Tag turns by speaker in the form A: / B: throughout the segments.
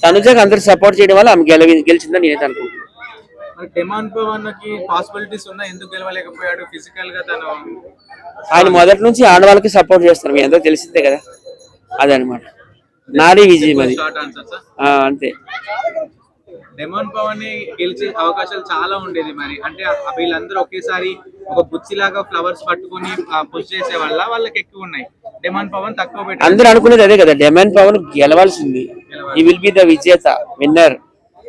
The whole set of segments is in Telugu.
A: తనుజకి అందరు సపోర్ట్ చేయడం వల్ల ఆమె గెలిచిందని నేనైతే అనుకుంటున్నాను.
B: డిమాండ్ పవన్ కి పాసిబిలిటీస్ ఉన్నాయి, ఎందుకు గెలవలేకపోయాడు? ఫిజికల్ గా తను
A: ఆయన మొదటి నుంచి ఆడవాళ్ళకి సపోర్ట్ చేస్తారు, మీ అందరూ తెలిసిందే కదా. అదనమాట నాది విజయం అది. అంతే.
B: డిమాండ్ పవన్ ని గెలిచే అవకాశాలు చాలా ఉండేది మరి, అంటే వీళ్ళందరూ ఒకేసారి ఒక గుచ్చిలాగా ఫ్లవర్స్ పట్టుకుని పుష్ చేసే వల్ల వాళ్ళకి ఎక్కువ ఉన్నాయి. డిమాండ్ పవన్ తక్కువ పెట్టి
A: అందరూ అనుకునేది అదే కదా, డిమాండ్ పవన్ గెలవాల్సింది, ఈ విల్ బి ద విజేత విన్నర్.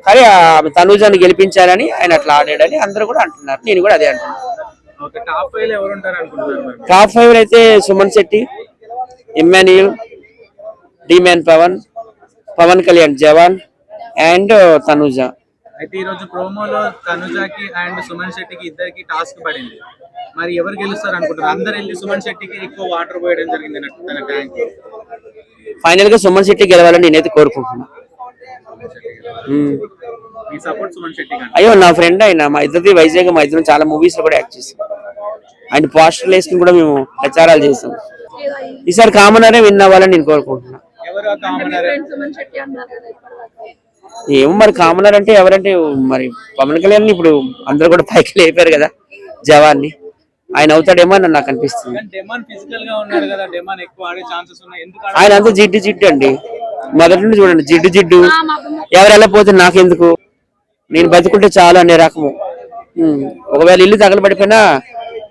A: కానీ తనూజాన్ని గెలిపించాలని ఆయన అట్లా ఆడాడని అందరూ కూడా అంటున్నారు, నేను కూడా అదే అంటున్నాను. టాప్ 5 అయితే సుమన్ శెట్టి, ఇమ్మాన్యుయల్, డిమాండ్ పవన్, పవన్ కళ్యాణ్ జవాన్ అండ్ తనుజ.
B: అయితే ఈ రోజు ప్రోమోలో తనుజకి అండ్ సుమన్ శెట్టికి ఇద్దరికి టాస్క్ పడింది, మరి ఎవరు గెలుస్తారు అనుకుంటారు? అందరు వెళ్ళి సుమన్ శెట్టికి ఎక్కువ వాటర్ పోయడం జరిగింది తన ట్యాంక్.
A: ఫైనల్ గా సుమన్ శెట్టి గెలవాలని నేనైతే కోరుకుంటున్నా. అయ్యో నా ఫ్రెండ్ ఆయన, మా ఇద్దరిది వైజాగ్, మా ఇద్దరు చాలా మూవీస్ లో కూడా యాక్ట్ చేస్తాం. ఆయన పోస్టర్లు వేసుకుని కూడా మేము ప్రచారాలు చేస్తాం. ఈసారి కామనరే విన్ అవ్వాలని నేను కోరుకుంటున్నా. ఏమో మరి కామనర్ అంటే ఎవరంటే మరి పవన్ కళ్యాణ్ ఇప్పుడు అందరూ కూడా పైకి లేపారు కదా జవాన్ని, ఆయన అవుతాడేమో అని నాకు అనిపిస్తుంది. ఆయన అంతా జిడ్డు జిడ్డు అండి, మొదటి నుండి చూడండి జిడ్డు జిడ్డు, ఎవరెలా పోతే నాకెందుకు, నేను బతుకుంటే చాలు అనే రకము. ఒకవేళ ఇల్లు తగలబడిపోయినా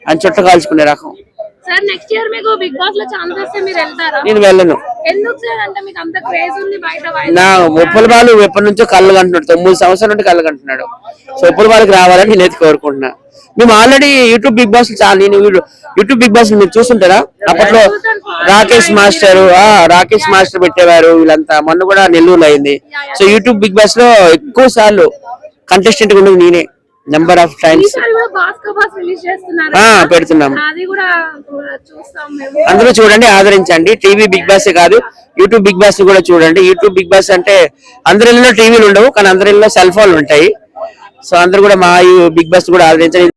A: ఆయన చుట్ట కాల్చుకునే రకం. నేను వెళ్ళను. నా ఉప్పల బాలు ఎప్పటి నుంచో కళ్ళు కంటున్నాడు, 9 సంవత్సరాల నుండి కళ్ళు కంటున్నాడు. సో ఉప్పల బాలుకి రావాలని నేనైతే కోరుకుంటున్నా. మేము ఆల్రెడీ యూట్యూబ్ బిగ్ బాస్ చాలా, నేను యూట్యూబ్ బిగ్ బాస్ మీరు చూస్తుంటారా, అప్పట్లో రాకేష్ మాస్టర్ పెట్టేవారు వీళ్ళంతా, మొన్న కూడా నెల్లూరులో అయింది. సో యూట్యూబ్ బిగ్ బాస్ లో ఎక్కువ సార్లు కంటెస్టెంట్ కూడా నేనే, నెంబర్ ఆఫ్ టైమ్స్ పెడుతున్నాం. అందరూ చూడండి, ఆదరించండి. టీవీ బిగ్ బాస్ కాదు, యూట్యూబ్ బిగ్ బాస్ కూడా చూడండి. యూట్యూబ్ బిగ్ బాస్ అంటే అందరిలో టీవీలు ఉండవు, కానీ అందరిలో సెల్ ఫోన్లు ఉంటాయి. సో అందరూ కూడా మా బిగ్ బాస్ కూడా ఆదరించండి.